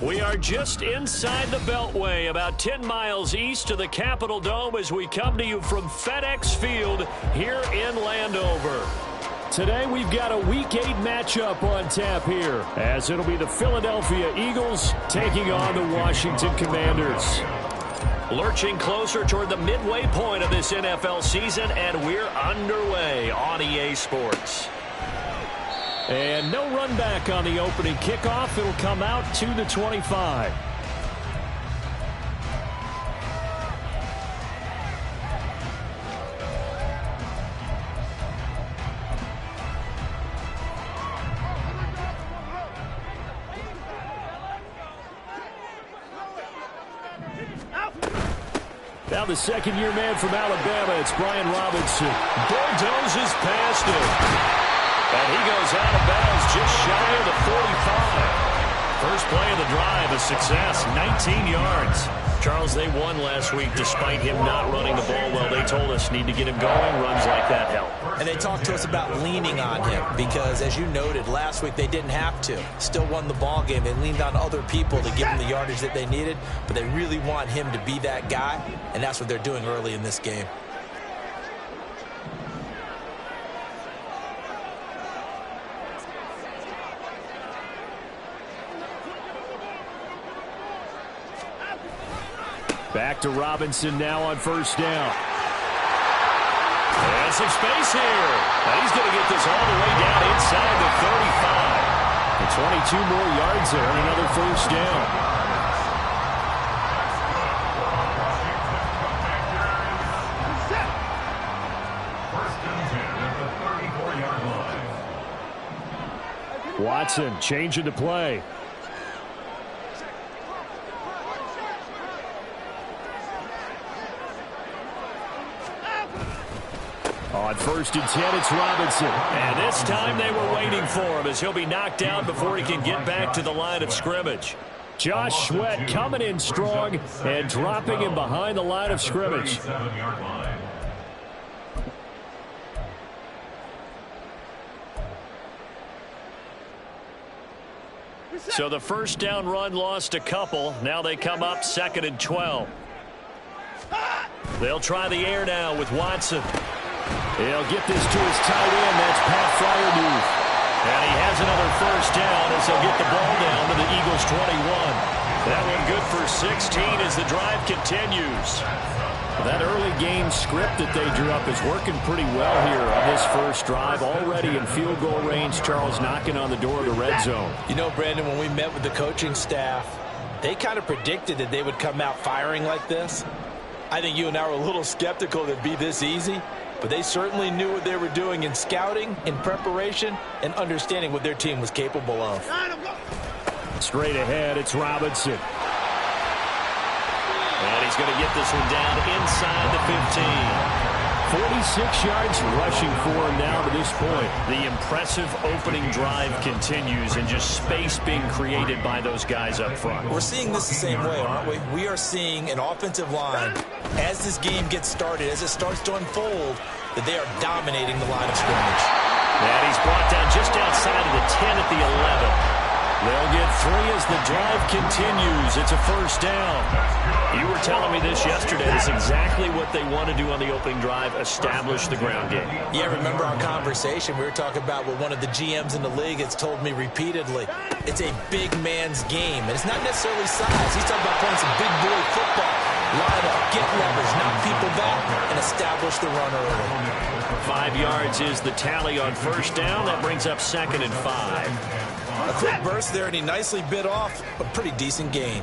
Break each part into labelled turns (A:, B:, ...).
A: We are just inside the Beltway, about 10 miles east of the Capitol Dome as we come to you from FedEx Field here in Landover. Today we've got a Week 8 matchup on tap here, as it'll be the Philadelphia Eagles taking on the Washington Commanders. Lurching closer toward the midway point of this NFL season, and we're underway on EA Sports. And no run back on the opening kickoff. It'll come out to the 25. Now the second-year man from Alabama, it's Brian Robinson. Bulldozes past him. And he goes out of bounds just shy of the 45. First play of the drive, a success, 19 yards. Charles, they won last week despite him not running the ball well. They told us need to get him going. Runs like that help.
B: And they talked to us about leaning on him because, as you noted, last week they didn't have to. Still won the ball game. They leaned on other people to give them the yardage that they needed, but they really want him to be that guy, and that's what they're doing early in this game.
A: Back to Robinson now on first down. And some space here. And he's going to get this all the way down inside the 35. And 22 more yards there and another first down. Watson changing the play. On first and 10, it's Robinson. And this time they were waiting for him as he'll be knocked out before he can get back to the line of scrimmage. Josh Sweat coming in strong and dropping him behind the line of scrimmage. So the first down run lost a couple. Now they come up 2nd and 12. They'll try the air now with Watson. He'll get this to his tight end. That's Pat Fryermuth. And he has another first down as he'll get the ball down to the Eagles' 21. That one good for 16 as the drive continues. That early game script that they drew up is working pretty well here on this first drive. Already in field goal range, Charles knocking on the door of the red zone.
B: You know, Brandon, when we met with the coaching staff, they kind of predicted that they would come out firing like this. I think you and I were a little skeptical that it'd be this easy. But they certainly knew what they were doing in scouting, in preparation, and understanding what their team was capable of.
A: Straight ahead, it's Robinson. And he's going to get this one down inside the 15. 46 yards rushing for him now to this point. The impressive opening drive continues and just space being created by those guys up front.
B: We're seeing this the same way, aren't we? We are seeing an offensive line, as this game gets started, as it starts to unfold, that they are dominating the line of scrimmage.
A: And he's brought down just outside of the 10 at the 11. They'll get 3 as the drive continues. It's a first down. You were telling me this yesterday. That's exactly what they want to do on the opening drive, establish the ground game.
B: Yeah, remember our conversation? We were talking about what one of the GMs in the league has told me repeatedly. It's a big man's game, and it's not necessarily size. He's talking about playing some big boy football. Line up, get leverage, knock people back, and establish the run early.
A: 5 yards is the tally on first down. That brings up 2nd and 5.
B: A quick burst there, and he nicely bit off a pretty decent gain.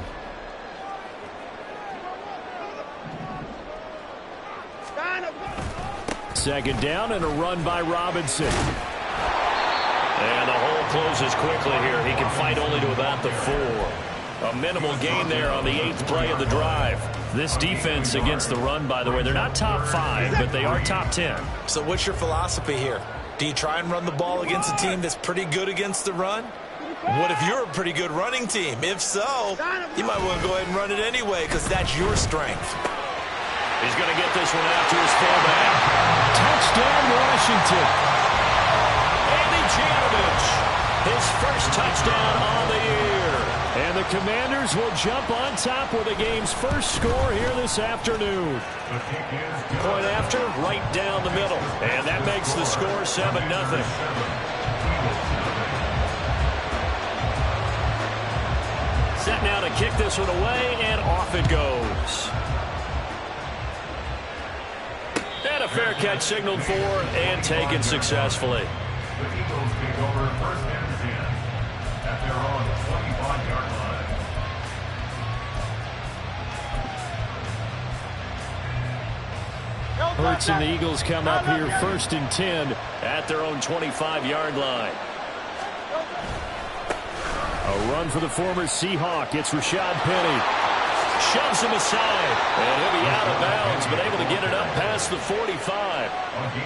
A: Second down and a run by Robinson. And the hole closes quickly here. He can fight only to about the 4. A minimal gain there on the 8th play of the drive. This defense against the run, by the way, they're not top 5, but they are top 10.
B: So what's your philosophy here? Do you try and run the ball against a team that's pretty good against the run? What if you're a pretty good running team? If so, you might want to go ahead and run it anyway because that's your strength.
A: He's going to get this one out to his fullback. Touchdown, Washington. Andy Janovich, his first touchdown on the year. And the Commanders will jump on top with the game's first score here this afternoon. Point after, right down the middle. And that makes the score 7-0. Set now to kick this one away, and off it goes. And a fair catch signaled for and taken successfully.
C: The Eagles take over first and 10 at their own 25-yard line.
A: Hurts and the Eagles come up here first and 10 at their own 25-yard line. A run for the former Seahawk. It's Rashad Penny. Shoves him aside, and he'll be out of bounds, but able to get it up past the 45.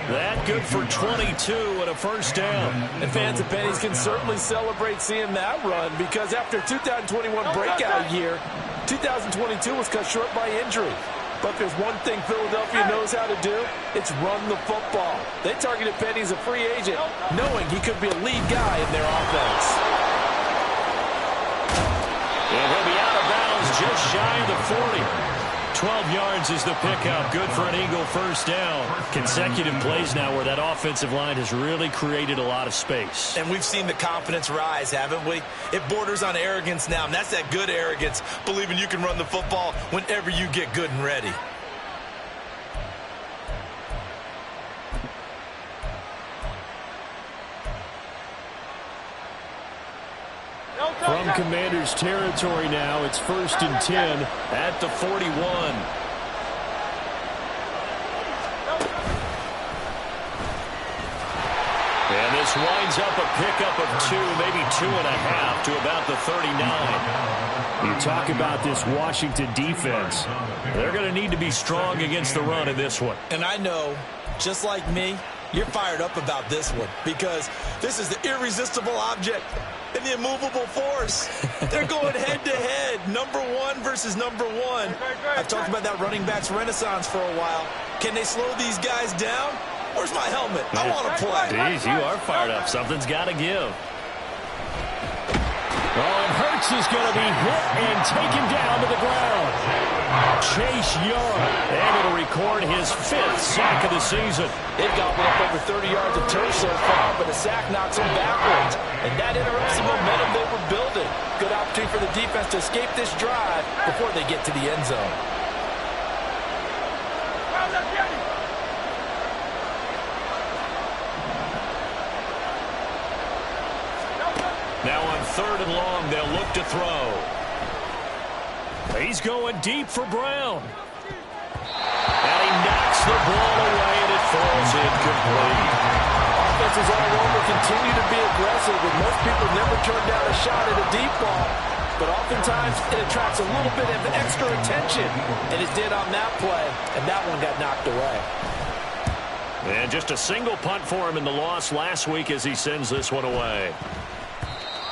A: That good for 22 and a first down.
B: And fans of Penny's can certainly celebrate seeing that run, because after 2021 breakout year, 2022 was cut short by injury. But there's one thing Philadelphia knows how to do. It's run the football. They targeted Penny as a free agent, knowing he could be a lead guy in their offense.
A: And he'll be out of bounds just shy of the 40. 12 yards is the pickup. Good for an Eagle first down. Consecutive plays now where that offensive line has really created a lot of space.
B: And we've seen the confidence rise, haven't we? It borders on arrogance now, and that's that good arrogance, believing you can run the football whenever you get good and ready.
A: From Commanders territory now, it's first and 10 at the 41. And this winds up a pickup of 2, maybe 2.5 to about the 39. You talk about this Washington defense. They're going to need to be strong against the run in this one.
B: And I know, just like me, you're fired up about this one, because this is the irresistible object and the immovable force. They're going head-to-head, number one versus number one. I've talked about that running backs renaissance for a while. Can they slow these guys down? Where's my helmet? I want to play.
A: Jeez, you are fired up. Something's got to give. Oh, and Hurts is going to be hit and taken down to the ground. Chase Young able to record his 5th sack of the season.
B: They've gobbled up over 30 yards of turf so far, but a sack knocks them backwards. And that interrupts the momentum they were building. Good opportunity for the defense to escape this drive before they get to the end zone.
A: Now on 3rd and long, they'll look to throw. He's going deep for Brown. And he knocks the ball away, and it falls incomplete.
B: Offenses all over continue to be aggressive, and most people never turn down a shot at a deep ball. But oftentimes, it attracts a little bit of extra attention, and it did on that play, and that one got knocked away.
A: And just a single punt for him in the loss last week as he sends this one away.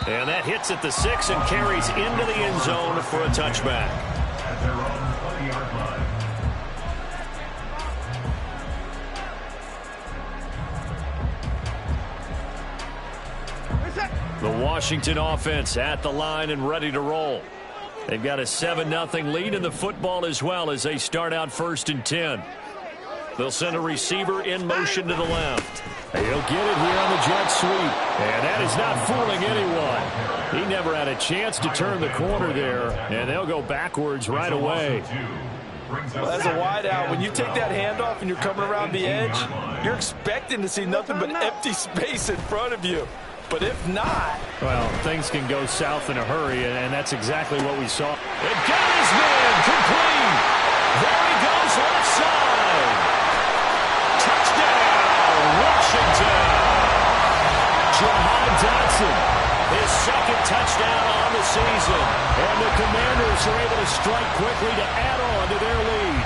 A: And that hits at the 6 and carries into the end zone for a touchback.
C: At their own 20-yard line.
A: The Washington offense at the line and ready to roll. They've got a 7-0 lead in the football as well as they start out first and 10. They'll send a receiver in motion to the left. He'll get it here on the jet sweep. And that is not fooling anyone. He never had a chance to turn the corner there, and they'll go backwards right away.
B: Well, as a wideout, when you take that handoff and you're coming around the edge, you're expecting to see nothing but empty space in front of you. But if not...
A: well, things can go south in a hurry, and that's exactly what we saw. It got his man complete. There he goes left side. Touchdown, Washington. Jahan Dotson, his 2nd touchdown on the season. And the Commanders are able to strike quickly to add on to their lead.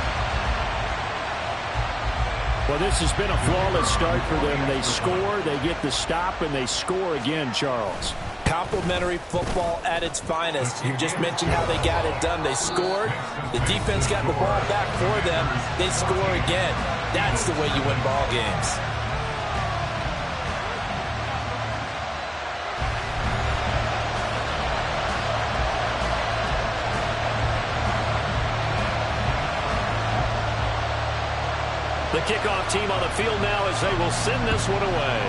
A: Well, this has been a flawless start for them. They score, they get the stop, and they score again, Charles.
B: Complimentary football at its finest. You just mentioned how they got it done. They scored. The defense got the ball back for them. They score again. That's the way you win ball games.
A: The kickoff team on the field now as they will send this one away.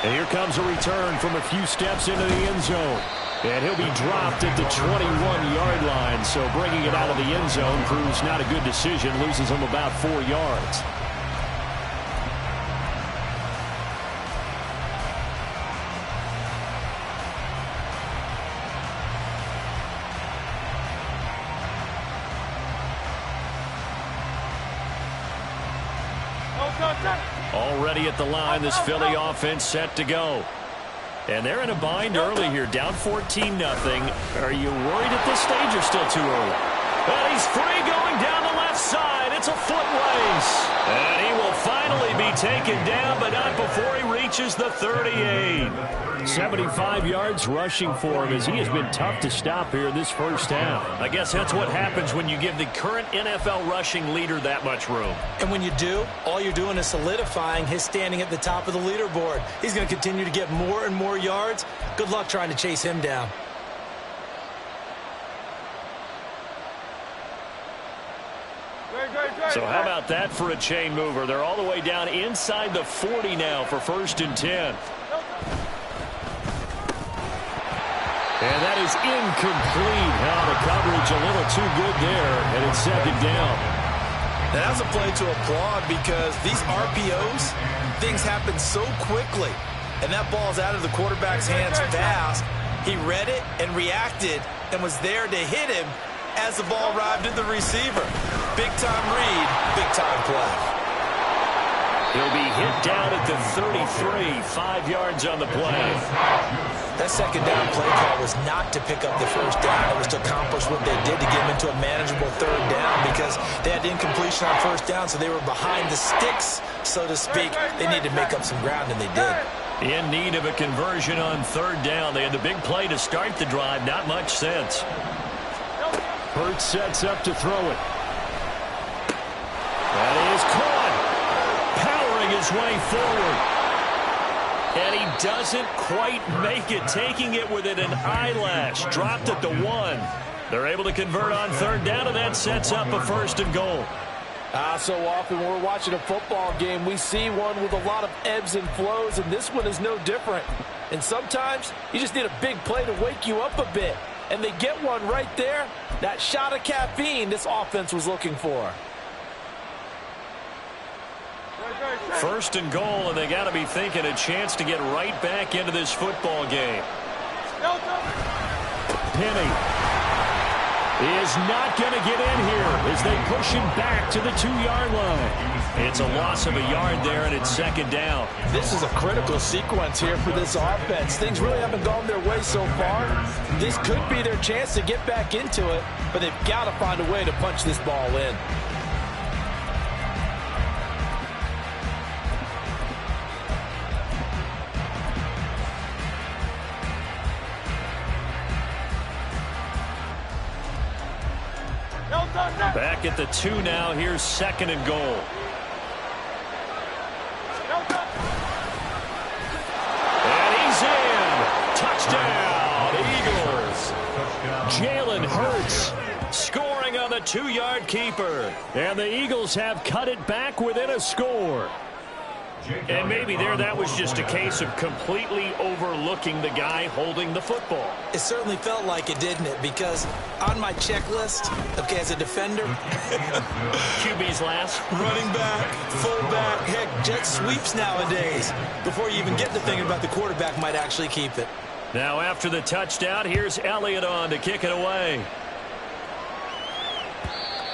A: And here comes a return from a few steps into the end zone. And he'll be dropped at the 21-yard line. So bringing it out of the end zone proves not a good decision. Loses him about 4 yards. Already at the line, this Philly offense set to go. And they're in a bind early here, down 14-0. Are you worried at this stage or still too early? And he's free going down the left side. It's a foot race. And he will finally be taken down, but not before he reaches the 38. 75 yards rushing for him as he has been tough to stop here this first half. I guess that's what happens when you give the current NFL rushing leader that much room.
B: And when you do, all you're doing is solidifying his standing at the top of the leaderboard. He's going to continue to get more and more yards. Good luck trying to chase him down.
A: So how about that for a chain mover? They're all the way down inside the 40 now for 1st and 10. And that is incomplete. Now the coverage a little too good there, and it's 2nd down.
B: That's a play to applaud because these RPOs, things happen so quickly. And that ball's out of the quarterback's hands fast. He read it and reacted and was there to hit him as the ball arrived at the receiver. Big-time read, big-time play.
A: He'll be hit down at the 33, 5 yards on the play.
B: That 2nd down play call was not to pick up the 1st down. It was to accomplish what they did to get him into a manageable 3rd down because they had incompletion on 1st down, so they were behind the sticks, so to speak. They needed to make up some ground, and they did.
A: In need of a conversion on 3rd down. They had the big play to start the drive. Not much sense.
D: Hurts sets up to throw it.
A: That is caught. Powering his way forward. And he doesn't quite make it. Taking it within an eyelash. Dropped at the 1. They're able to convert on 3rd down, and that sets up a 1st and goal.
D: So often when we're watching a football game, we see one with a lot of ebbs and flows, and this one is no different. And sometimes you just need a big play to wake you up a bit. And they get one right there. That shot of caffeine this offense was looking for.
A: 1st and goal, and they got to be thinking a chance to get right back into this football game.
D: Penny
A: is not going to get in here as they push him back to the 2-yard line. It's a loss of a yard there, and it's 2nd down.
D: This is a critical sequence here for this offense. Things really haven't gone their way so far. This could be their chance to get back into it, but they've got to find a way to punch this ball in.
A: Back at the 2 now. Here's 2nd and goal. And he's in. Touchdown, Eagles. Jalen Hurts scoring on the 2-yard keeper. And the Eagles have cut it back within a score. And maybe there that was just a case of completely overlooking the guy holding the football.
B: It certainly felt like it, didn't it? Because on my checklist, okay, as a defender,
A: QB's last.
B: running back, fullback, heck, jet sweeps nowadays. Before you even get to thinking about the quarterback might actually keep it.
A: Now after the touchdown, here's Elliott on to kick it away.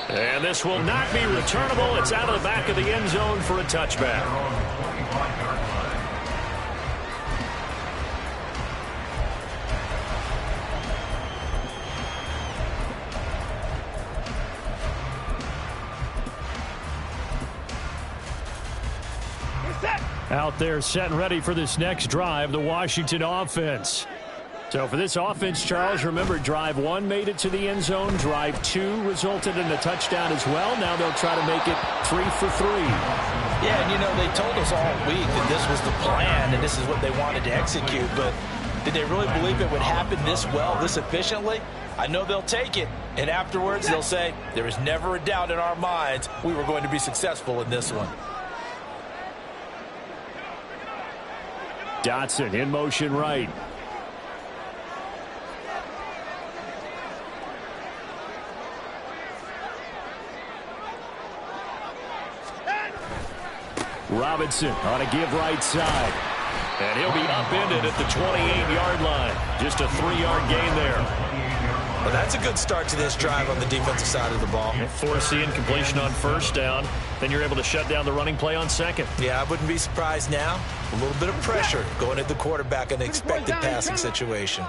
A: And this will not be returnable. It's out of the back of the end zone for a touchback.
D: Out there set and ready for this next drive, the Washington offense. So for this offense, Charles, remember drive 1 made it to the end zone. Drive 2 resulted in a touchdown as well. Now they'll try to make it 3 for 3.
E: Yeah, and you know, they told us all week that this was the plan and this is what they wanted to execute. But
D: Did they really believe it would happen this well, this efficiently? I know they'll take it, and afterwards they'll say, there was never a doubt in our minds we were going to be successful in this one.
A: Dotson in motion right. Robinson on a give right side. And he'll be upended at the 28-yard line. Just a 3-yard gain there.
B: Well, that's a good start to this drive on the defensive side of the ball.
A: Force the incompletion on first down. Then you're able to shut down the running play on second.
B: Yeah, I wouldn't be surprised now. A little bit of pressure going at the quarterback in an expected passing situation.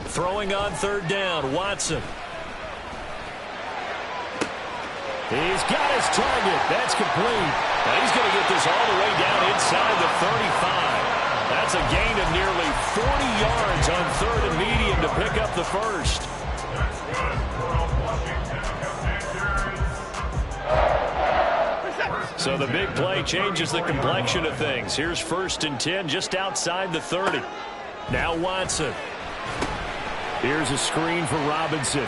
A: Throwing on third down, Watson. He's got his target. That's complete. Now he's going to get this all the way down inside the 35. That's a gain of nearly 40 yards on third and medium to pick up the first. So the big play changes the complexion of things. Here's 1st and 10 just outside the 30. Now Watson. Here's a screen for Robinson.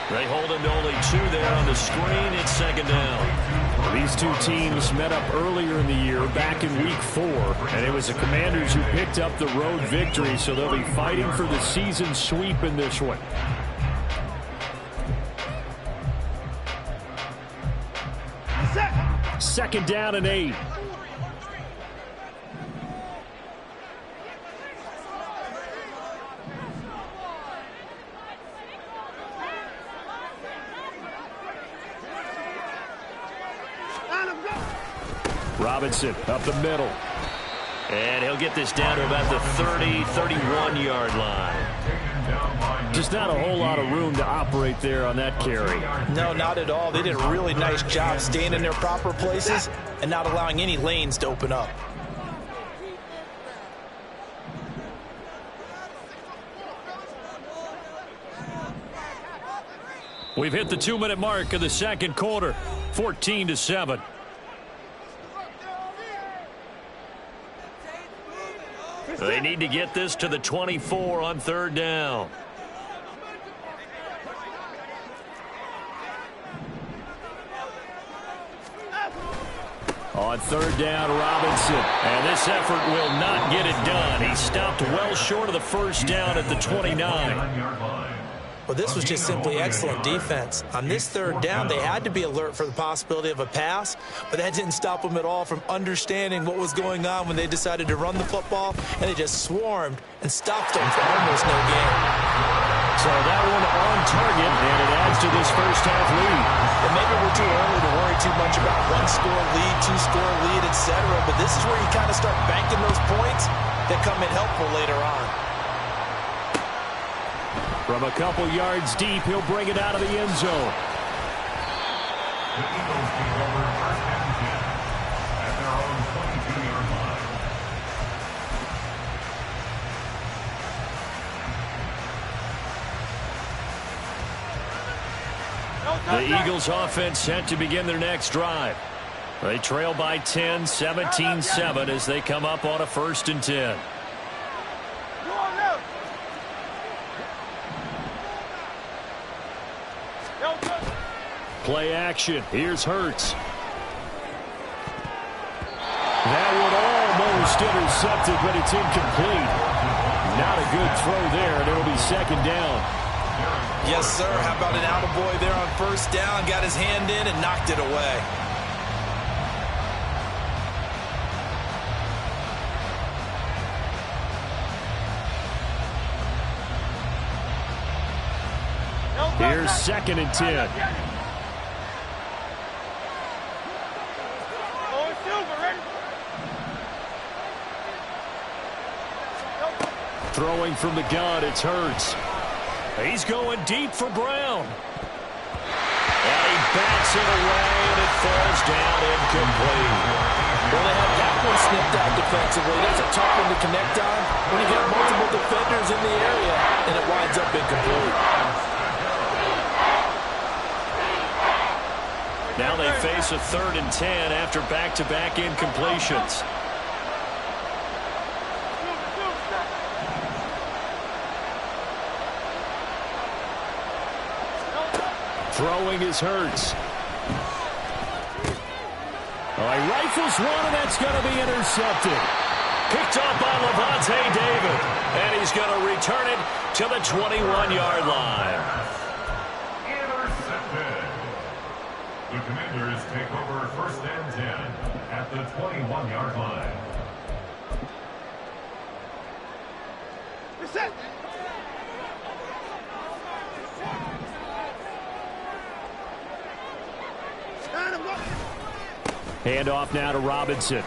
A: They hold him to only 2 there on the screen. It's second down. These two teams met up earlier in the year, back in week 4, and it was the Commanders who picked up the road victory, so they'll be fighting for the season sweep in this one. Second down and 8. Robinson up the middle. And he'll get this down to about the 30, 31-yard line. Just not a whole lot of room to operate there on that carry.
D: No, not at all. They did a really nice job staying in their proper places and not allowing any lanes to open up.
A: We've hit the 2-minute mark of the second quarter, 14-7. They need to get this to the 24 on third down. On third down, Robinson. And this effort will not get it done. He stopped well short of the first down at the 29.
B: Well, this was just simply excellent defense. On this third down, they had to be alert for the possibility of a pass, but that didn't stop them at all from understanding what was going on when they decided to run the football, and they just swarmed and stopped them for almost no gain.
A: So that one on target, and it adds to this first-half lead.
B: And maybe we're too early to worry too much about one-score lead, two-score lead, etc., but this is where you kind of start banking those points that come in helpful later on.
A: From a couple yards deep, he'll bring it out of the end zone.
C: The Eagles take over 1st and 10 at their own 22-yard line.
A: The Eagles offense set to begin their next drive. They trail by 10, 17-7 as they come up on a 1st and 10. Play action. Here's Hurts. That one almost intercepted, but it's incomplete. Not a good throw there, and it'll be second down.
B: Yes, sir. How about an attaboy there on first down? Got his hand in and knocked it away.
A: Here's 2nd and 10. Throwing from the gun, it's Hurts. He's going deep for Brown. And he bats it away, and it falls down incomplete.
D: Well, they have that one snipped out defensively. That's a tough one to connect on when you got multiple defenders in the area, and it winds up incomplete.
A: Now they face a 3rd and 10 after back-to-back incompletions. Throwing is Hurts. Oh, he rifles one, and that's going to be intercepted. Picked up by Levante David, and he's going to return it to the 21-yard line.
C: Intercepted. The Commanders take over 1st and 10 at the 21-yard line.
E: Reset.
A: Handoff now to Robinson. And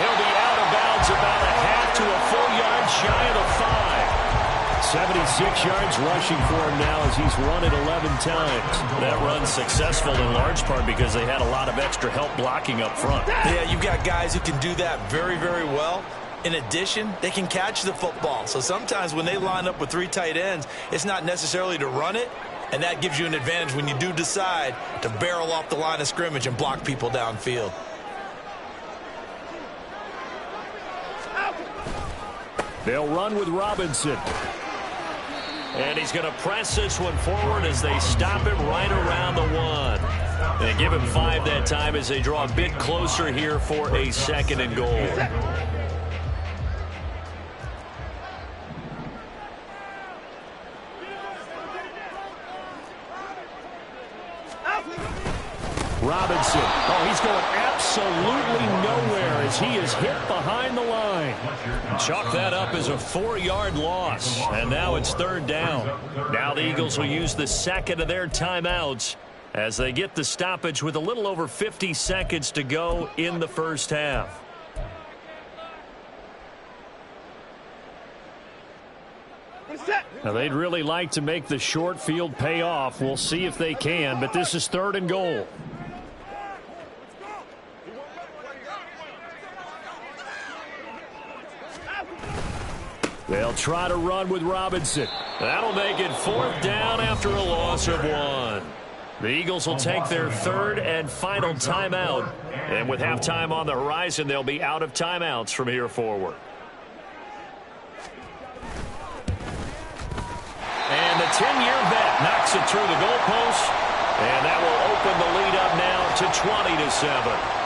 A: he'll be out of bounds about a half to a full yard shy of the 5. 76 yards rushing for him now as he's run it 11 times. That run's successful in large part because they had a lot of extra help blocking up front.
B: Yeah, you've got guys who can do that very, very well. In addition, they can catch the football. So sometimes when they line up with 3 tight ends, it's not necessarily to run it. And that gives you an advantage when you do decide to barrel off the line of scrimmage and block people downfield.
A: They'll run with Robinson. And he's going to press this one forward as they stop him right around the 1. They give him 5 that time as they draw a bit closer here for a 2nd and goal. Robinson. Oh, he's going absolutely nowhere as he is hit behind the line. Chalk that up as a 4-yard loss. And now it's 3rd down. Now the Eagles will use the 2nd of their timeouts as they get the stoppage with a little over 50 seconds to go in the 1st half. Now, they'd really like to make the short field pay off. We'll see if they can, but this is 3rd and goal. They'll try to run with Robinson. That'll make it 4th down after a loss of 1. The Eagles will take their 3rd and final timeout. And with halftime on the horizon, they'll be out of timeouts from here forward. And the 10-year vet knocks it through the goalpost. And that will open the lead up now to 20-7.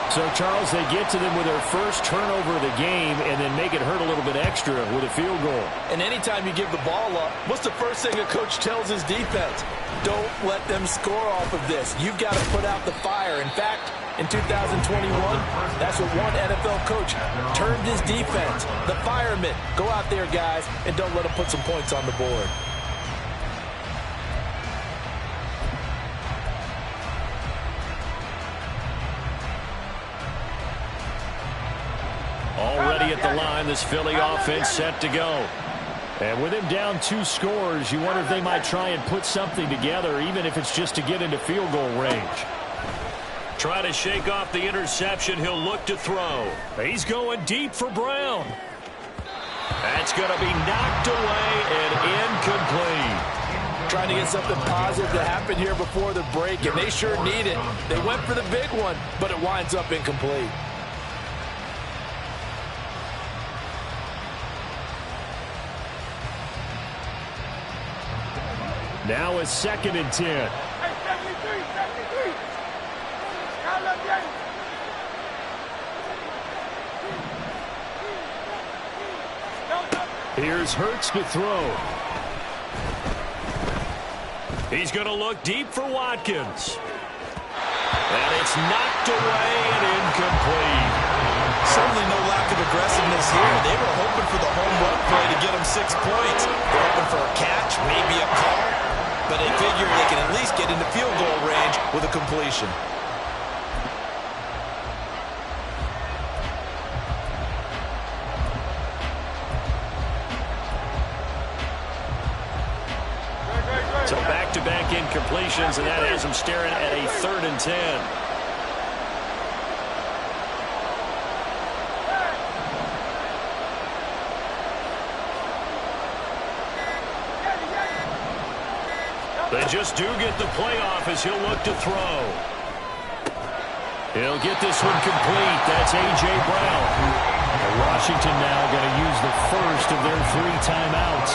A: So, Charles, they get to them with their first turnover of the game and then make it hurt a little bit extra with a field goal.
D: And anytime you give the ball up, what's the first thing a coach tells his defense? Don't let them score off of this. You've got to put out the fire. In fact, in 2021, that's what one NFL coach termed his defense. The firemen. Go out there, guys, and don't let them put some points on the board.
A: Already at the line, this Philly offense set to go. And with him down 2 scores, you wonder if they might try and put something together, even if it's just to get into field goal range. Try to shake off the interception. He'll look to throw. He's going deep for Brown. That's going to be knocked away and incomplete.
D: Trying to get something positive to happen here before the break, and they sure need it. They went for the big one, but it winds up incomplete.
A: Now a 2nd and 10. Here's Hurts to throw. He's going to look deep for Watkins. And it's knocked away and incomplete.
B: Certainly no lack of aggressiveness here. They were hoping for the home run play to get them 6 points. They're hoping for a catch, maybe a call. But they figure they can at least get into field goal range with a completion.
A: So back-to-back incompletions, and that has them staring at a 3rd and 10. They just do get the playoff as he'll look to throw. He'll get this one complete. That's A.J. Brown. And Washington now going to use the first of their 3 timeouts,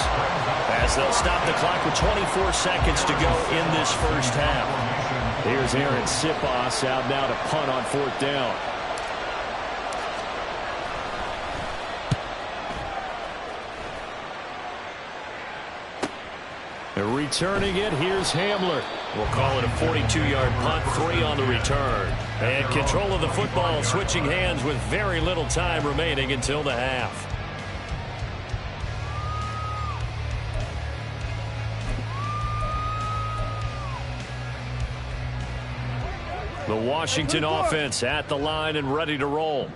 A: as they'll stop the clock with 24 seconds to go in this first half. Here's Aaron Sipos out now to punt on 4th down. Returning it, here's Hamler. We'll call it a 42-yard punt, 3 on the return. And control of the football switching hands with very little time remaining until the half. The Washington offense at the line and ready to roll.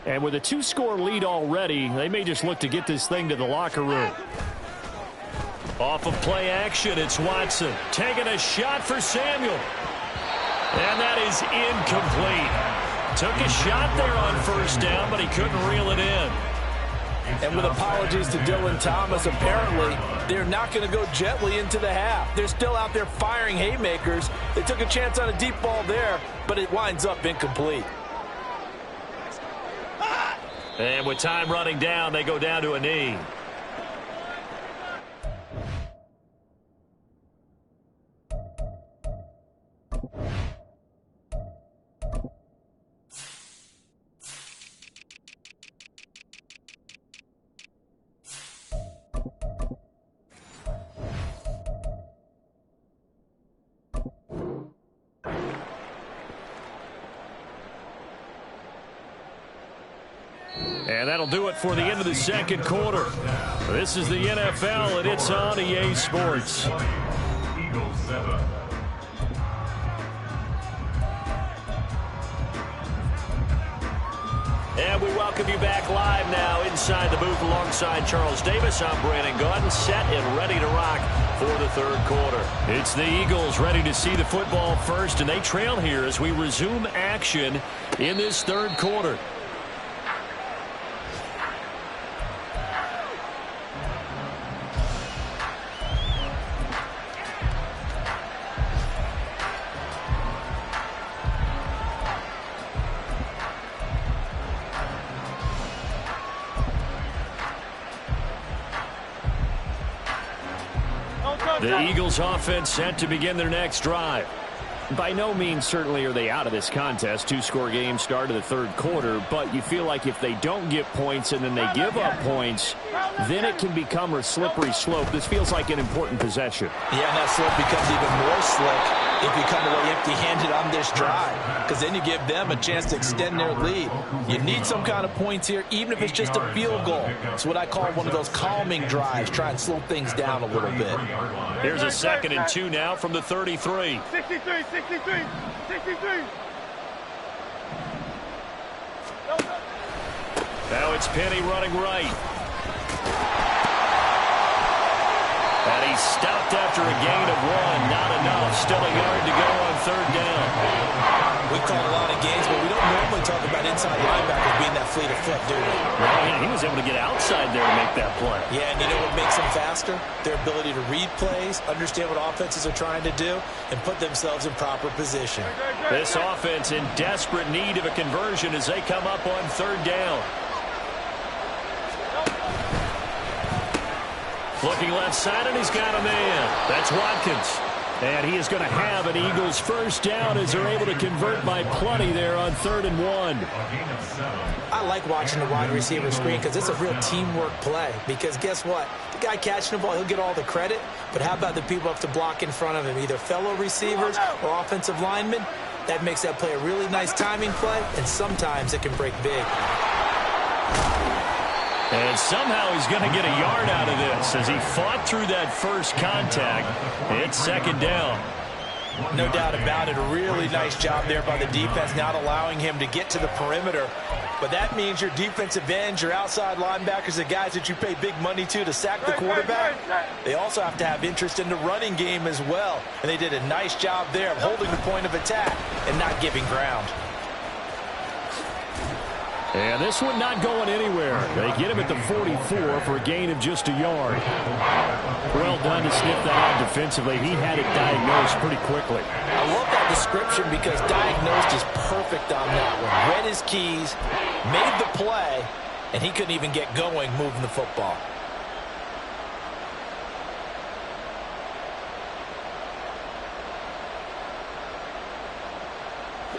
A: And with a 2-score lead already, they may just look to get this thing to the locker room. Off of play action, it's Watson taking a shot for Samuel. And that is incomplete. Took a shot there on 1st down, but he couldn't reel it in.
D: And with apologies to Dylan Thomas, apparently they're not going to go gently into the half. They're still out there firing haymakers. They took a chance on a deep ball there, but it winds up incomplete.
A: And with time running down, they go down to a knee. And that'll do it for the end of the 2nd quarter. This is the NFL, and it's on EA Sports.
C: Eagles 7.
A: And we welcome you back live now inside the booth alongside Charles Davis. I'm Brandon Gaudin, set and ready to rock for the 3rd quarter. It's the Eagles ready to see the football first, and they trail here as we resume action in this 3rd quarter. The Eagles offense set to begin their next drive. By no means certainly are they out of this contest. 2-score game start of the 3rd quarter, but you feel like if they don't get points and then they give up points, then it can become a slippery slope. This feels like an important possession.
B: Yeah, and that slope becomes even more slick if you come away empty-handed on this drive, because then you give them a chance to extend their lead. You need some kind of points here, even if it's just a field goal. It's what I call one of those calming drives. Try and slow things down a little bit.
A: Here's a 2nd and 2 now from the 33.
E: 63.
A: Now it's Penny running right. And he's stopped after a gain of 1. Not enough. Still a yard to go on 3rd down.
B: We call a lot of games, but we don't normally talk about inside linebackers being that fleet of foot, do we?
A: Well, yeah, he was able to get outside there to make that play.
B: Yeah, and you know what makes them faster? Their ability to read plays, understand what offenses are trying to do, and put themselves in proper position.
A: This offense in desperate need of a conversion as they come up on 3rd down. Looking left side, and he's got a man. That's Watkins. And he is going to have an Eagles first down as they're able to convert by plenty there on 3rd and 1.
B: I like watching the wide receiver screen because it's a real teamwork play. Because guess what? The guy catching the ball, he'll get all the credit. But how about the people who have to block in front of him, either fellow receivers or offensive linemen? That makes that play a really nice timing play, and sometimes it can break big.
A: And somehow he's going to get a yard out of this as he fought through that first contact. It's 2nd down.
B: No doubt about it. A really nice job there by the defense, not allowing him to get to the perimeter. But that means your defensive ends, your outside linebackers, the guys that you pay big money to sack the quarterback, they also have to have interest in the running game as well. And they did a nice job there of holding the point of attack and not giving ground.
A: And this one not going anywhere. They get him at the 44 for a gain of just a yard. Well done to sniff that out defensively. He had it diagnosed pretty quickly.
D: I love that description because diagnosed is perfect on that one. Read his keys, made the play, and he couldn't even get going moving the football.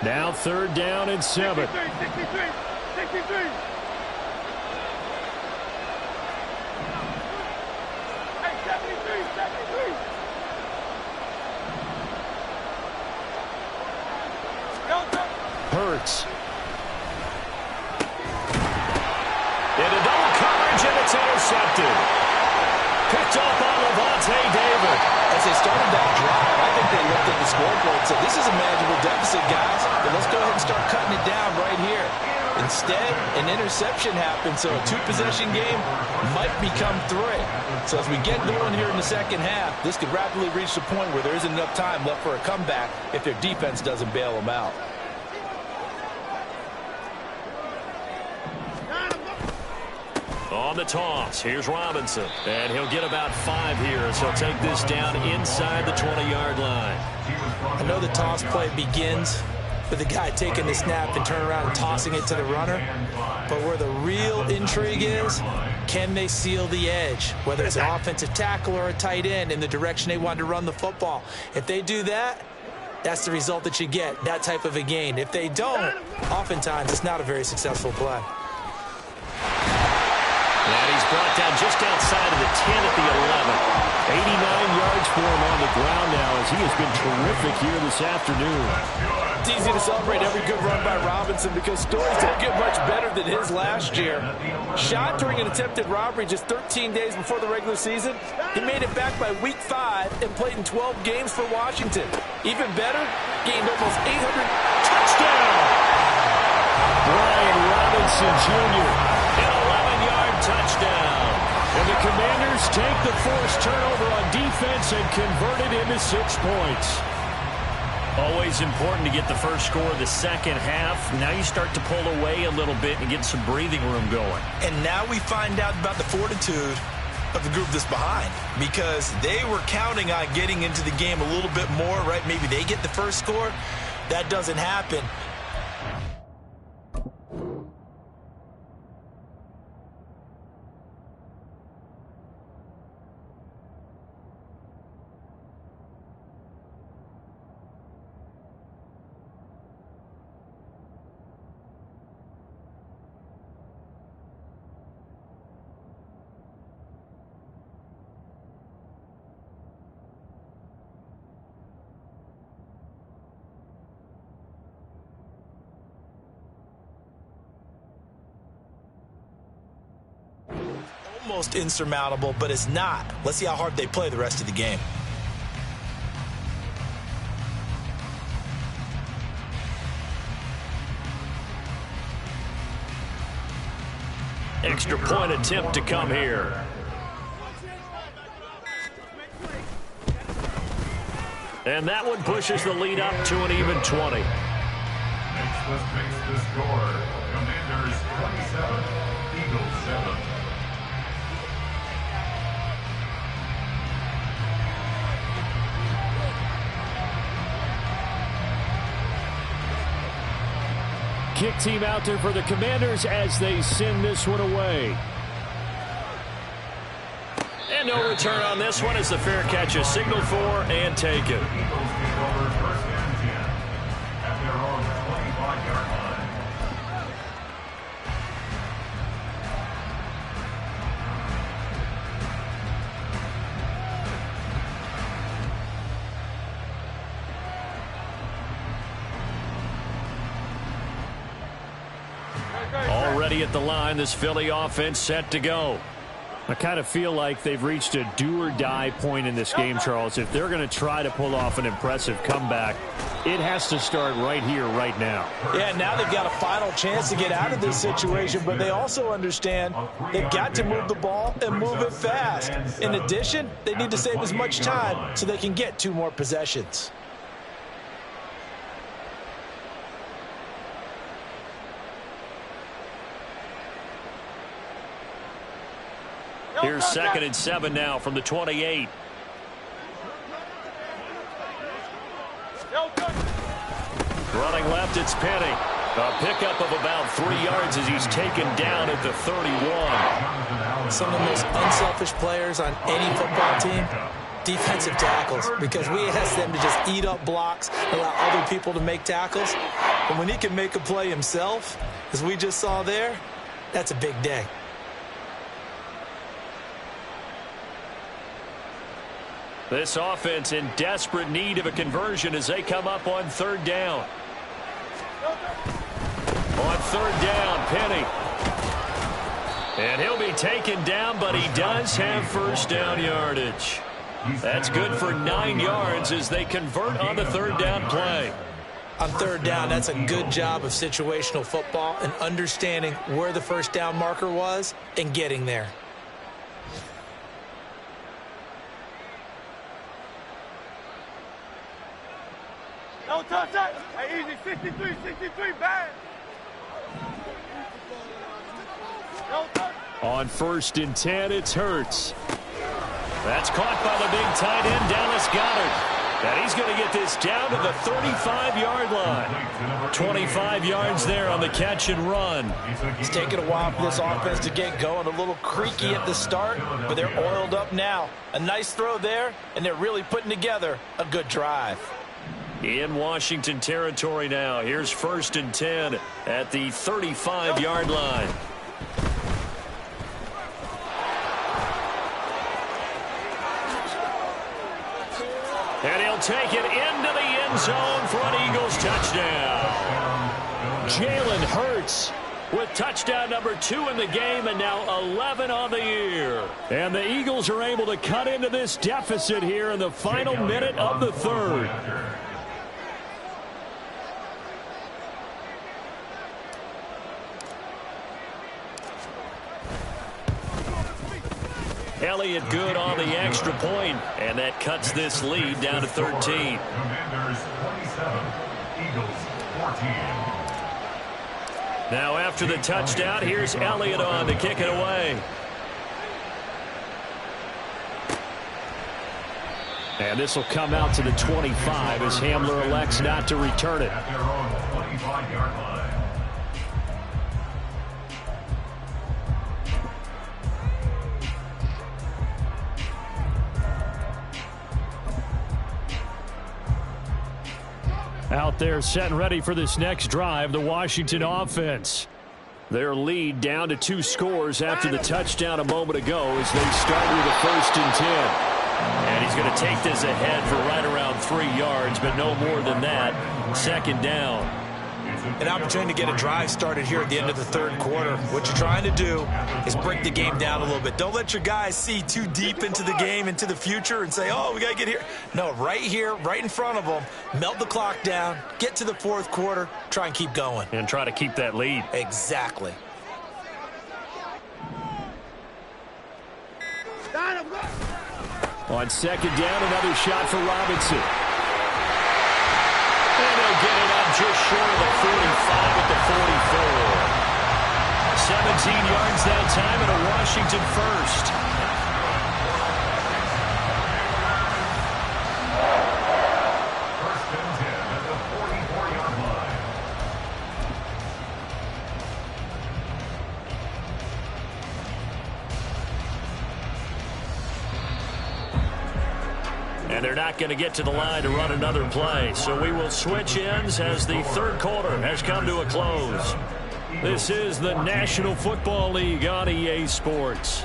A: Now 3rd down and 7.
E: 63. Hey, 73.
A: Hurts. Into double coverage, and it's intercepted. Picked off by Levante David.
D: As they started that drive, I think they looked at the scoreboard and said, this is a manageable deficit, guys, but let's go ahead and start cutting it down right here. Instead, an interception happened, so a 2-possession game might become 3. So as we get going here in the second half, this could rapidly reach the point where there isn't enough time left for a comeback if their defense doesn't bail them out.
A: On the toss, here's Robinson. And he'll get about 5 here as he'll take this down inside the 20-yard line.
D: I know the toss play begins with the guy taking the snap and turning around and tossing it to the runner. But where the real intrigue is, can they seal the edge? Whether it's an offensive tackle or a tight end in the direction they want to run the football. If they do that, that's the result that you get, that type of a gain. If they don't, oftentimes it's not a very successful play.
A: And he's brought down just outside of the 10 at the 11. 89 yards for him on the ground now as he has been terrific here this afternoon.
D: It's easy to celebrate every good run by Robinson because stories don't get much better than his last year. Shot during an attempted robbery just 13 days before the regular season. He made it back by week 5 and played in 12 games for Washington. Even better, gained almost 800.
A: Touchdown! Brian Robinson Jr. An 11-yard touchdown. And the Commanders take the forced turnover on defense and convert it into 6 points. Always important to get the first score of the second half. Now you start to pull away a little bit and get some breathing room going.
B: And now we find out about the fortitude of the group that's behind, because they were counting on getting into the game a little bit more, right? Maybe they get the first score. That doesn't happen. Almost insurmountable, but it's not. Let's see how hard they play the rest of the game.
A: Extra point attempt to come here. And that one pushes the lead up to an even 20.
C: Next, let's face the score. Commanders 27, Eagles 7.
A: Kick team out there for the Commanders as they send this one away. And no return on this one as the fair catch is signaled for and taken.
C: Eagles take over 1st and 10 at their own 25-yard line.
A: Already at the line, this Philly offense set to go. I kind of feel like they've reached a do-or-die point in this game, Charles. If they're going to try to pull off an impressive comeback, it has to start right here, right now.
D: Yeah, now they've got a final chance to get out of this situation, but they also understand they've got to move the ball and move it fast. In addition, they need to save as much time so they can get 2 more possessions.
A: Here's 2nd and 7 now from the 28. Running left, it's Penny. A pickup of about 3 yards as he's taken down at the 31.
B: Some of the most unselfish players on any football team, defensive tackles, because we ask them to just eat up blocks, allow other people to make tackles. But when he can make a play himself, as we just saw there, that's a big day.
A: This offense in desperate need of a conversion as they come up on 3rd down. On 3rd down, Penny. And he'll be taken down, but he does have 1st down yardage. That's good for 9 yards as they convert on the 3rd down play.
B: On 3rd down, that's a good job of situational football and understanding where the 1st down marker was and getting there.
E: No touch that. Hey, easy. 63, bang. No touch.
A: On 1st and 10, it's Hurts. That's caught by the big tight end, Dallas Goedert. And he's going to get this down to the 35-yard line. 25 yards there on the catch and run.
D: It's taken a while for this offense to get going. A little creaky at the start, but they're oiled up now. A nice throw there, and they're really putting together a good drive.
A: In Washington territory now. Here's 1st and 10 at the 35-yard line. And he'll take it into the end zone for an Eagles touchdown. Jalen Hurts with touchdown number 2 in the game and now 11 on the year. And the Eagles are able to cut into this deficit here in the final minute of the 3rd. Elliott good on the extra point, and that cuts this lead down to 13.
C: Commanders 27, Eagles 14.
A: Now after the touchdown, here's Elliott on to kick it away. And this will come out to the 25 as Hamler elects not to return it.
C: At their own 25-yard line.
A: Out there set and ready for this next drive, the Washington offense. Their lead down to 2 scores after the touchdown a moment ago as they start with a 1st and 10. And he's going to take this ahead for right around 3 yards, but no more than that. 2nd down.
B: An opportunity to get a drive started here at the end of the 3rd quarter. What you're trying to do is break the game down a little bit. Don't let your guys see too deep into the game, into the future, and say, oh, we got to get here. No, right here, right in front of them, melt the clock down, get to the 4th quarter, try and keep going.
A: And try to keep that lead.
B: Exactly.
A: On 2nd down, another shot for Robinson. And they'll get it up just short of the 45 at the 44. 17 yards that time and a Washington 1st.
C: First and 10 at the 44-yard line.
A: And they're not going to get to the line to run another play. So we will switch ends as the 3rd quarter has come to a close. This is the National Football League on EA Sports.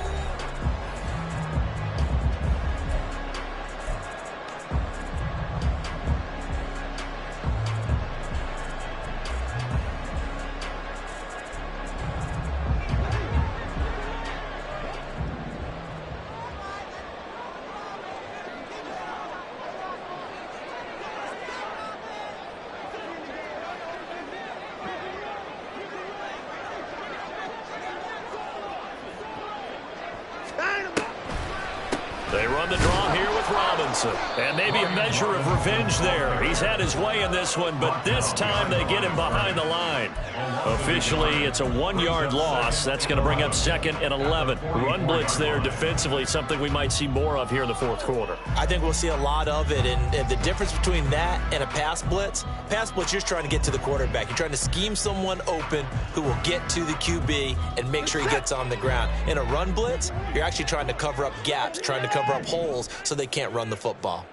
A: They run the draw here with Robinson. And maybe a measure of revenge there. He's had his way in this one, but this time they get him behind the line. Officially, it's a 1-yard loss. That's going to bring up 2nd and 11. Run blitz there defensively, something we might see more of here in the fourth quarter.
B: I think we'll see a lot of it, and the difference between that and a pass blitz, you're just trying to get to the quarterback. You're trying to scheme someone open who will get to the QB and make sure he gets on the ground. In a run blitz, you're actually trying to cover up gaps, trying to cover up holes so they can't run the football.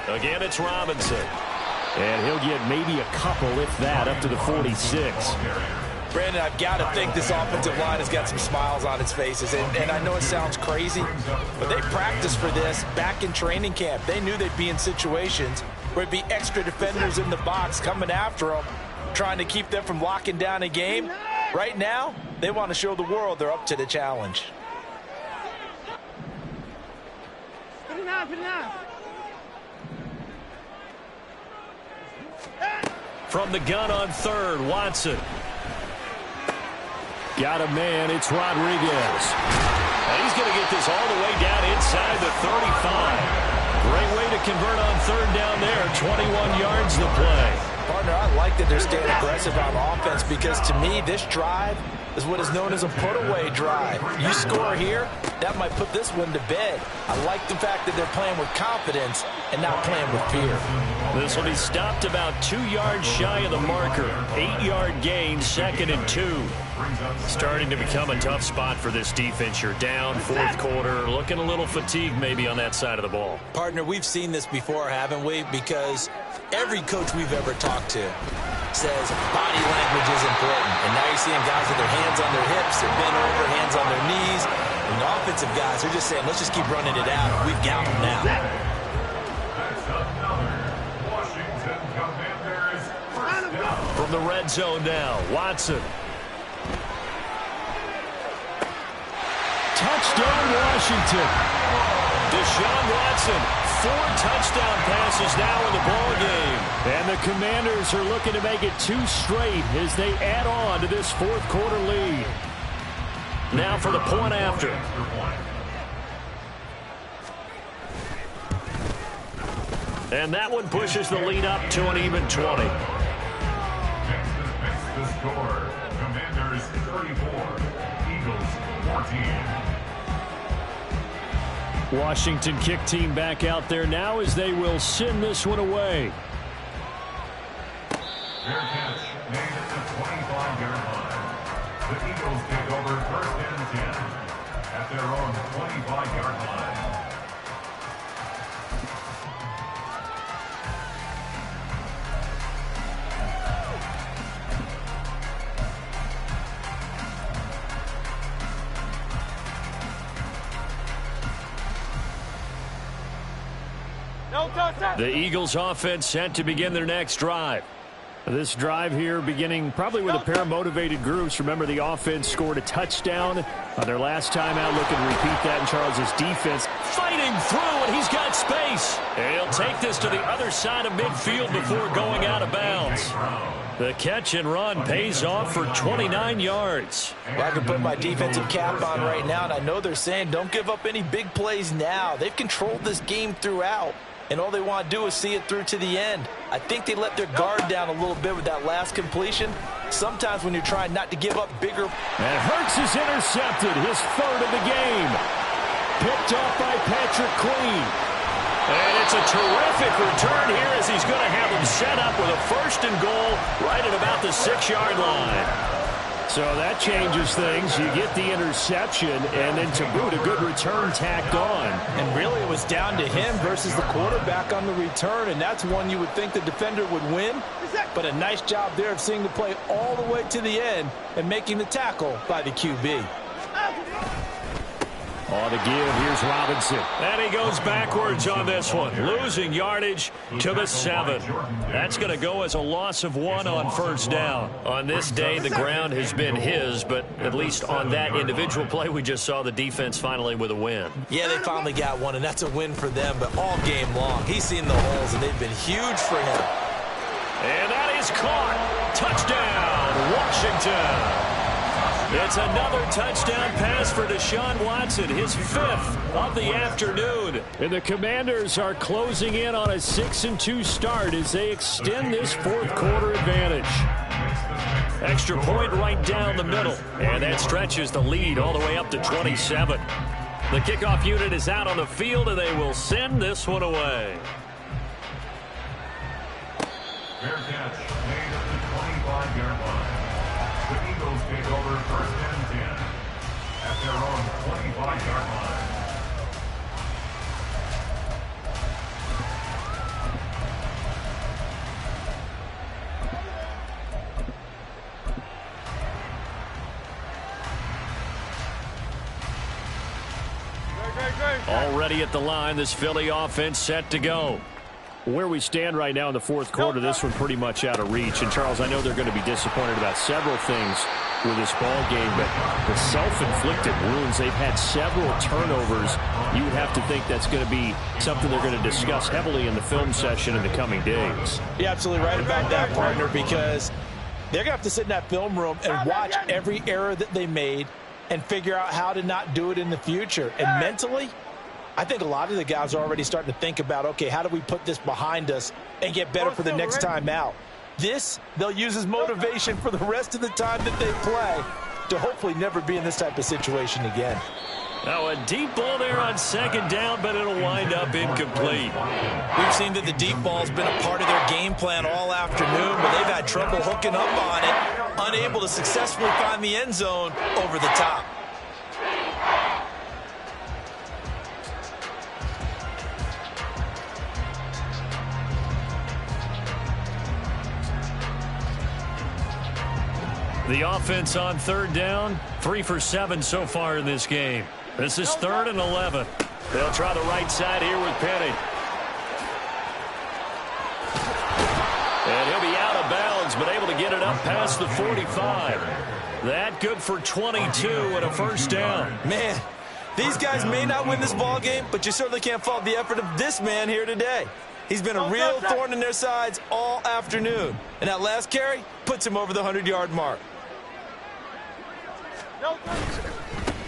A: Again, it's Robinson. And he'll get maybe a couple, if that, up to the 46.
D: Brandon, I've got to think this offensive line has got some smiles on its faces. And I know it sounds crazy, but they practiced for this back in training camp. They knew they'd be in situations where it'd be extra defenders in the box coming after them, trying to keep them from locking down a game. Right now, they want to show the world they're up to the challenge.
A: From the gun on 3rd, Watson. Got a man, it's Rodriguez. And he's going to get this all the way down inside the 35. Great way to convert on 3rd down there. 21 yards to play.
D: Partner, I like that they're staying aggressive on offense because to me, this drive is what is known as a put-away drive. You score here, that might put this one to bed. I like the fact that they're playing with confidence and not playing with fear.
A: This will be stopped about 2 yards shy of the marker. 8-yard gain, 2nd and 2. Starting to become a tough spot for this defense. You're down, 4th quarter, looking a little fatigued maybe on that side of the ball.
B: Partner, we've seen this before, haven't we? Because every coach we've ever talked to says body language is important. And now you're seeing guys with their hands on their hips, they're bent over, hands on their knees. And the offensive guys are just saying, let's just keep running it out. We've got them now.
C: That's another Washington Commanders first down.
A: From the red zone now, Watson. Touchdown, Washington. Deshaun Watson, 4 touchdown passes now in the ball game. And the Commanders are looking to make it 2 straight as they add on to this 4th quarter lead. Now for the point after. And that one pushes the lead up to an even 20.
C: Texas makes the score. Commanders 34, Eagles 14.
A: Washington kick team back out there now as they will send this one away.
C: Fair catch made at the 25-yard line. The Eagles take over 1st and 10 at their own 25-yard line.
A: The Eagles offense set to begin their next drive. This drive here beginning probably with a pair of motivated groups. Remember, the offense scored a touchdown on their last time out. Looking to repeat that in Charles's defense. Fighting through, and he's got space. And he'll take this to the other side of midfield before going out of bounds. The catch and run pays off for 29 yards.
D: Well, I can put my defensive cap on right now, and I know they're saying don't give up any big plays now. They've controlled this game throughout, and all they want to do is see it through to the end. I think they let their guard down a little bit with that last completion. Sometimes when you're trying not to give up bigger.
A: And Hurts is intercepted, his 3rd of the game. Picked off by Patrick Queen. And it's a terrific return here as he's going to have them set up with a 1st and goal right at about the 6-yard line. So that changes things. You get the interception, and then to boot, a good return tacked on.
D: And really it was down to him versus the quarterback on the return, and that's one you would think the defender would win. But a nice job there of seeing the play all the way to the end and making the tackle by the QB.
A: On the give, here's Robinson. And he goes backwards on this one. Losing yardage to the 7. That's going to go as a loss of 1 on 1st down. On this day, the ground has been his, but at least on that individual play, we just saw the defense finally with a win.
B: Yeah, they finally got one, and that's a win for them, but all game long, he's seen the holes, and they've been huge for him.
A: And that is caught. Touchdown, Washington. It's another touchdown pass for Deshaun Watson, his 5th of the afternoon. And the Commanders are closing in on a 6-2 start as they extend this fourth-quarter advantage. Extra point right down the middle, and that stretches the lead all the way up to 27. The kickoff unit is out on the field, and they will send this one away.
C: Fair catch made at the 25-yard line. The Eagles take over first and 10 at their own 25-yard line.
A: Already at the line, this Philly offense set to go. Where we stand right now in the fourth quarter, this one pretty much out of reach. And, Charles, I know they're going to be disappointed about several things with this ball game, but the self-inflicted wounds, they've had several turnovers. You would have to think that's going to be something they're going to discuss heavily in the film session in the coming days.
B: You're absolutely right about that, partner, because they're going to have to sit in that film room and watch every error that they made and figure out how to not do it in the future. And mentally, I think a lot of the guys are already starting to think about, okay, how do we put this behind us and get better for the next time out? This, they'll use as motivation for the rest of the time that they play to hopefully never be in this type of situation again.
A: Now a deep ball there on second down, but it'll wind up incomplete.
B: We've seen that the deep ball's been a part of their game plan all afternoon, but they've had trouble hooking up on it, unable to successfully find the end zone over the top.
A: The offense on third down, 3 for 7 so far in this game. This is 3rd and 11. They'll try the right side here with Penny. And he'll be out of bounds, but able to get it up past the 45. That good for 22 and a first down.
B: Man, these guys may not win this ball game, but you certainly can't fault the effort of this man here today. He's been a real thorn in their sides all afternoon. And that last carry puts him over the 100-yard mark.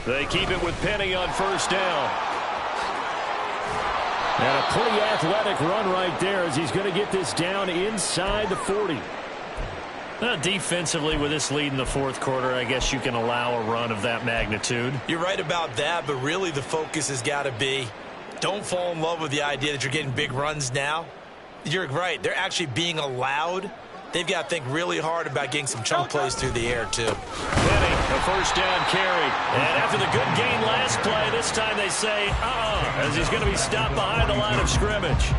A: They keep it with Penny on first down. And a pretty athletic run right there as he's going to get this down inside the 40. Defensively, with this lead in the fourth quarter, I guess you can allow a run of that magnitude.
B: You're right about that, but really the focus has got to be, don't fall in love with the idea that you're getting big runs now. You're right. They're actually being allowed. They've got to think really hard about getting some chunk plays through the air, too.
A: Penny, a first down carry. And after the good gain last play, this time they say, as he's going to be stopped behind the line of scrimmage.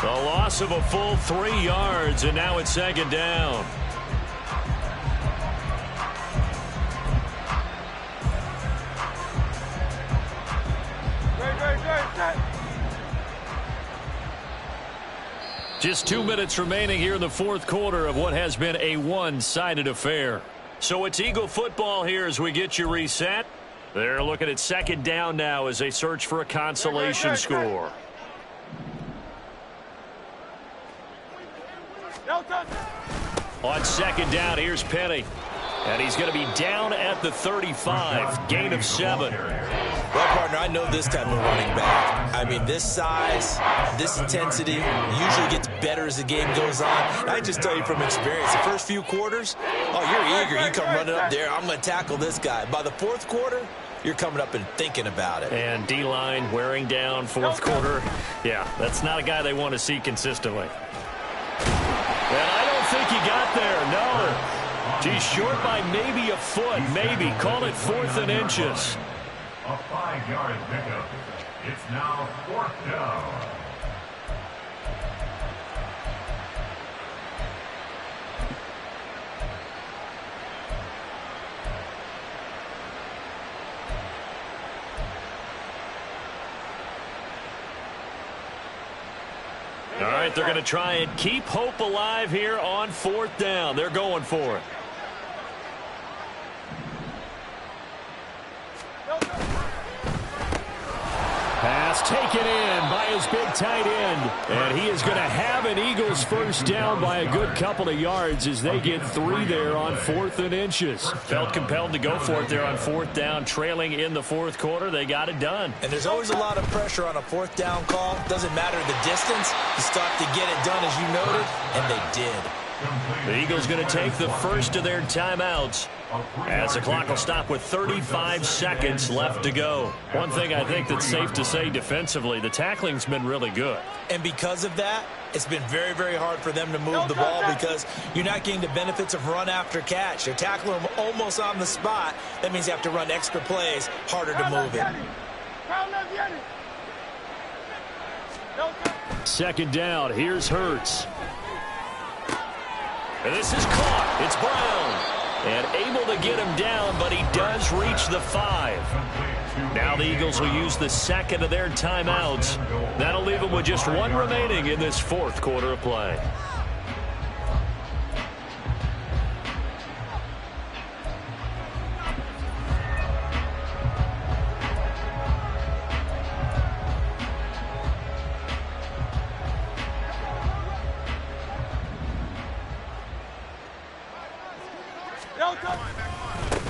A: The loss of a full 3 yards, and now it's second down. Just 2 minutes remaining here in the fourth quarter of what has been a one-sided affair. So it's Eagle football here as we get you reset. They're looking at second down now as they search for a consolation score. On second down, here's Penny. And he's going to be down at the 35. Gain of 7.
B: Well, partner, I know this type of running back. I mean, this size, this intensity usually gets better as the game goes on. And I just tell you from experience, the first few quarters, you're eager. You come running up there, I'm going to tackle this guy. By the fourth quarter, you're coming up and thinking about it.
A: And D-line wearing down fourth quarter. Yeah, that's not a guy they want to see consistently. And I don't think he got there, no. He's short by maybe a foot, maybe. Call it 4th and inches.
C: A 5-yard pickup. It's now 4th down.
A: All right, they're going to try and keep hope alive here on 4th down. They're going for it. Pass It's taken in by his big tight end. And he is going to have an Eagles first down by a good couple of yards as they get 3 there on 4th and inches. Felt compelled to go for it there on 4th down, trailing in the 4th quarter. They got it done.
B: And there's always a lot of pressure on a 4th down call. Doesn't matter the distance. You stop to get it done, as you noted, and they did.
A: The Eagles going to take the first of their timeouts as the clock will stop with 35 seconds left to go. One thing I think that's safe to say defensively, the tackling's been really good.
B: And because of that, it's been very, very hard for them to move the ball because you're not getting the benefits of run after catch. You're tackling them almost on the spot. That means you have to run extra plays, harder to move it.
A: Second down, here's Hurts. And this is caught. It's Brown. And able to get him down, but he does reach the 5. Now the Eagles will use the second of their timeouts. That'll leave them with just 1 remaining in this 4th quarter of play.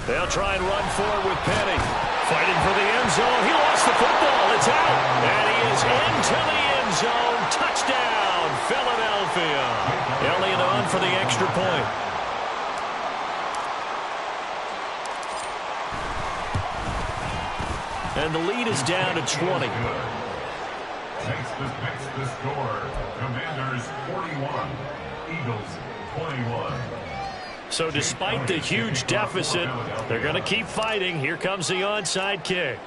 A: They'll try and run forward with Penny. Fighting for the end zone. He lost the football. It's out. And he is into the end zone. Touchdown, Philadelphia. Elliott on for the extra point. And the lead is down to 20.
C: Makes the score. Commanders 41. Eagles 21.
A: So despite the huge deficit, they're going to keep fighting. Here comes the onside kick.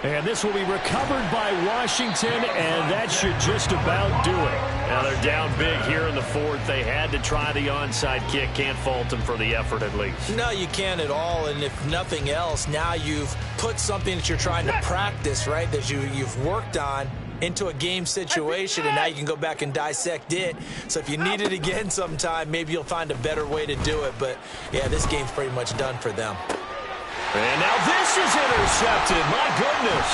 A: And this will be recovered by Washington, and that should just about do it. Now they're down big here in the 4th. They had to try the onside kick. Can't fault them for the effort at least.
B: No, you can't at all. And if nothing else, now you've put something that you're trying to practice, right, that you've worked on into a game situation, and now you can go back and dissect it. So if you need it again sometime, maybe you'll find a better way to do it. But, yeah, this game's pretty much done for them.
A: And now this is intercepted. My goodness.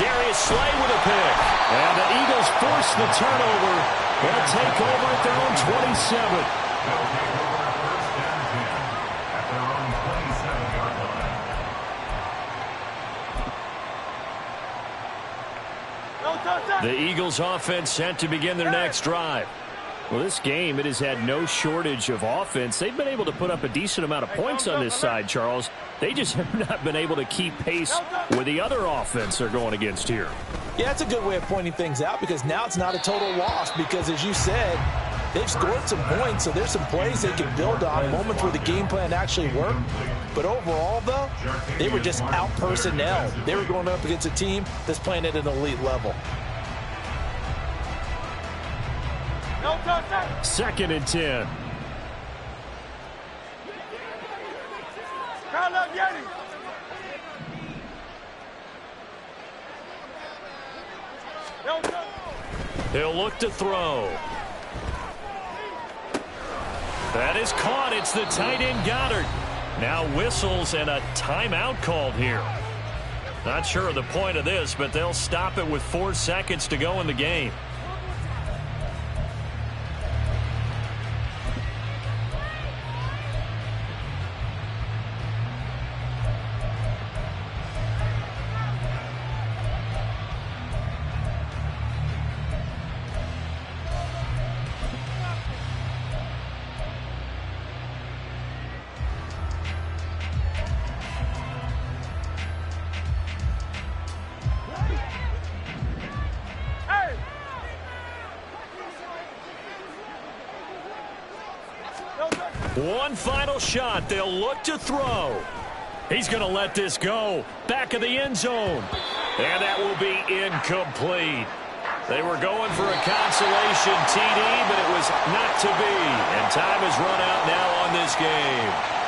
A: Darius Slay with a pick. And the Eagles force the turnover. They'll take over at their own 27.
C: They'll take over first and 10 at their own 27-yard line.
A: The Eagles offense set to begin their next drive. Well, this game, it has had no shortage of offense. They've been able to put up a decent amount of points on this side, Charles. They just have not been able to keep pace with the other offense they're going against here.
D: Yeah, that's a good way of pointing things out because now it's not a total loss because, as you said, they've scored some points, so there's some plays they can build on, moments where the game plan actually worked. But overall, though, they were just out-personnel. They were going up against a team that's playing at an elite level.
A: 2nd and 10. He'll look to throw. That is caught. It's the tight end Goddard. Now whistles and a timeout called here. Not sure of the point of this, but they'll stop it with 4 seconds to go in the game. One final shot. They'll look to throw. He's going to let this go. Back of the end zone. And that will be incomplete. They were going for a consolation TD, but it was not to be. And time has run out now on this game.